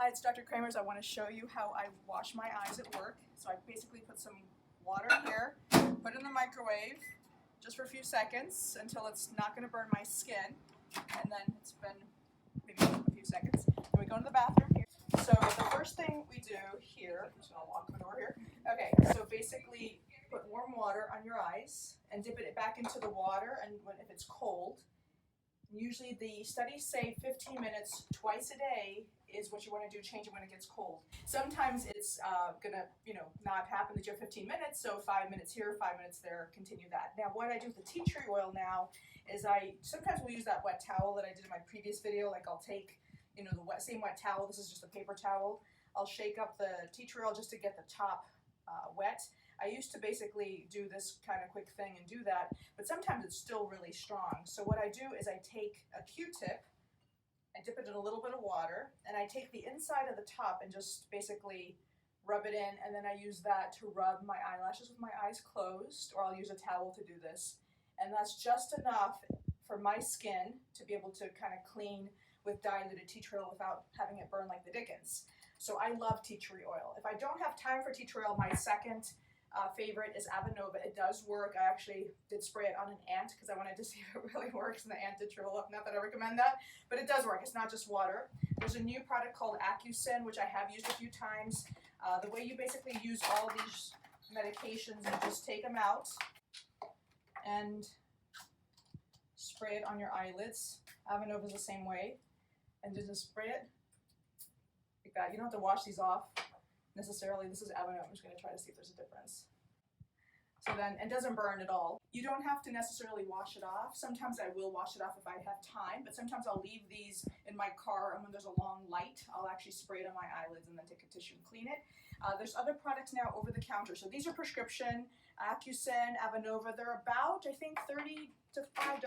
Hi, it's Dr. Cremers. I want to show you how I wash my eyes at work. So I basically put some water here, put it in the microwave just for a few seconds until it's not going to burn my skin. And then it's been maybe a few seconds. Then we go to the bathroom here. So the first thing we do here, I'm just going to lock the door here. Okay, so basically put warm water on your eyes and dip it back into the water, and if it's cold, usually the studies say 15 minutes twice a day is what you want to do, change it when it gets cold. Sometimes it's gonna, not happen that you have 15 minutes, so 5 minutes here, 5 minutes there, continue that. Now what I do with the tea tree oil now is sometimes will use that wet towel that I did in my previous video. Like I'll take, the same wet towel, this is just a paper towel. I'll shake up the tea tree oil just to get the top wet. I used to basically do this kind of quick thing and do that, but sometimes it's still really strong. So what I do is I take a Q-tip, I dip it in a little bit of water, and I take the inside of the top and just basically rub it in, and then I use that to rub my eyelashes with my eyes closed, or I'll use a towel to do this. And that's just enough for my skin to be able to kind of clean with diluted tea tree oil without having it burn like the dickens. So I love tea tree oil. If I don't have time for tea tree oil, my second favorite is Avenova. It does work. I actually did spray it on an ant because I wanted to see if it really works, and the ant did shrivel up. Not that I recommend that, but it does work. It's not just water. There's a new product called Acusyn, which I have used a few times. The way you basically use all these medications, you just take them out and spray it on your eyelids. Avenova is the same way, and just spray it like that. You don't have to wash these off necessarily. This is Avenova. I'm just going to try to see if there's a difference. So then it doesn't burn at all. You don't have to necessarily wash it off. Sometimes I will wash it off if I have time, but sometimes I'll leave these in my car, and when there's a long light, I'll actually spray it on my eyelids and then take a tissue and clean it. There's other products now over the counter. So these are prescription, Acusyn, Avenova. They're about, I think, $30 to $5.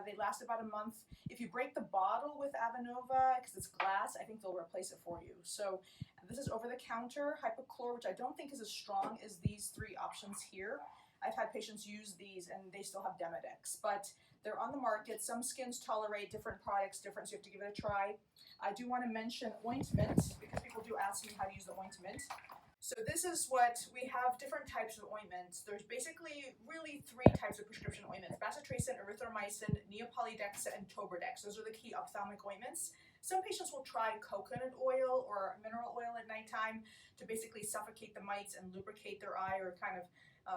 They last about a month. If you break the bottle with Avenova, because it's glass, I think they'll replace it for you. So this is over the counter, hypochlor, which I don't think is as strong as these three options here. I've had patients use these and they still have Demodex, but they're on the market. Some skins tolerate different products different, so you have to give it a try. I do want to mention Ointment, because people do ask me how to use the Ointment. So this is what we have, different types of ointments. There's basically really three types of prescription ointments: bacitracin, erythromycin, neopolydexa, and tobradex. Those are the key ophthalmic ointments. Some patients will try coconut oil or mineral oil at nighttime to basically suffocate the mites and lubricate their eye, or kind of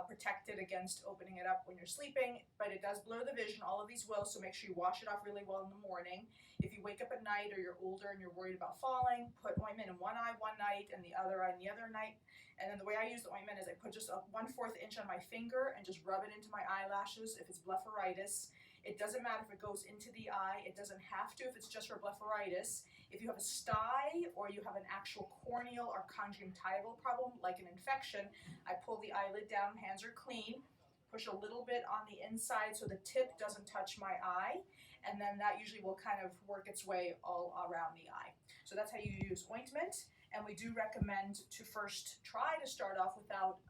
protect it against opening it up when you're sleeping, but it does blur the vision. All of these will, so make sure you wash it off really well in the morning. If you wake up at night or you're older and you're worried about falling, put ointment in one eye one night and the other eye the other night. And then the way I use the ointment is I put just a 1/4 inch on my finger and just rub it into my eyelashes if it's blepharitis. It doesn't matter if it goes into the eye. It doesn't have to if it's just for blepharitis. If you have a stye or you have an actual corneal or conjunctival problem, like an infection, I pull the eyelid down, hands are clean, push a little bit on the inside so the tip doesn't touch my eye, and then that usually will kind of work its way all around the eye. So that's how you use ointment. And we do recommend to first try to start off without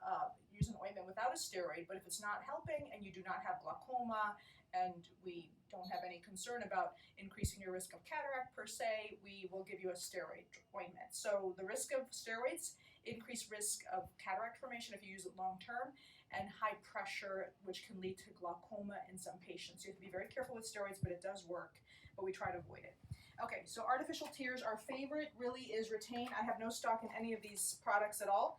using ointment without a steroid, but if it's not helping and you do not have glaucoma and we don't have any concern about increasing your risk of cataract per se, we will give you a steroid ointment. So the risk of steroids, increased risk of cataract formation if you use it long term, and high pressure, which can lead to glaucoma in some patients. You have to be very careful with steroids, but it does work, but we try to avoid it. Okay, so artificial tears, our favorite really is Retain. I have no stock in any of these products at all.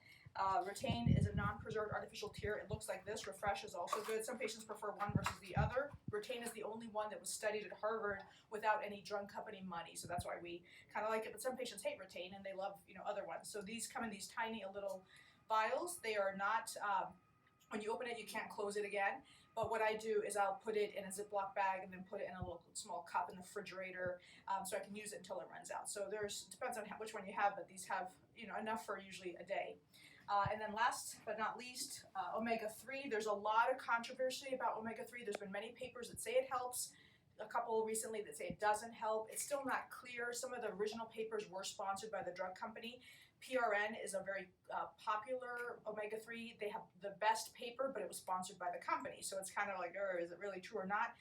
Retain is a non-preserved artificial tear. It looks like this. Refresh is also good. Some patients prefer one versus the other. Retain is the only one that was studied at Harvard without any drug company money, so that's why we kind of like it. But some patients hate Retain and they love other ones. So these come in these tiny little vials. They are not, when you open it, you can't close it again. But what I do is I'll put it in a Ziploc bag and then put it in a little small cup in the refrigerator, so I can use it until it runs out. So depends on which one you have, but these have enough for usually a day. And then last but not least, omega-3. There's a lot of controversy about omega-3. There's been many papers that say it helps, a couple recently that say it doesn't help. It's still not clear. Some of the original papers were sponsored by the drug company. PRN is a very popular omega-3. They have the best paper, but it was sponsored by the company. So it's kind of like, oh, is it really true or not?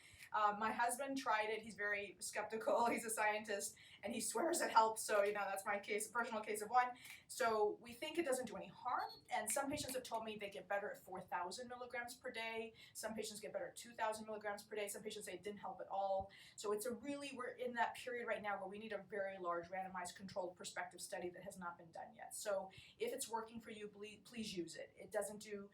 My husband tried it. He's very skeptical. He's a scientist, and he swears it helps. So, you know, that's my case, personal case of one. So we think it doesn't do any harm. And some patients have told me they get better at 4,000 milligrams per day. Some patients get better at 2,000 milligrams per day. Some patients say it didn't help at all. So it's we're in that period right now where we need a very large randomized controlled prospective study that has not been done yet. So if it's working for you, please use it. It doesn't do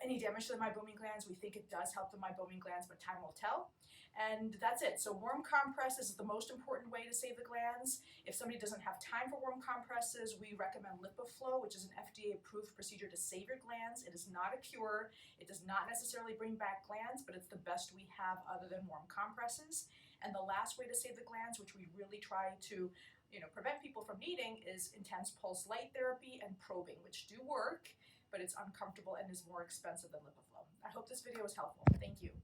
any damage to the meibomian glands. We think it does help the meibomian glands, but time will tell. And that's it. So warm compresses is the most important way to save the glands. If somebody doesn't have time for warm compresses, we recommend LipiFlow, which is an FDA-approved procedure to save your glands. It is not a cure. It does not necessarily bring back glands, but it's the best we have other than warm compresses. And the last way to save the glands, which we really try to prevent people from needing, is intense pulse light therapy and probing, which do work, but it's uncomfortable and is more expensive than LipiFlow. I hope this video was helpful. Thank you.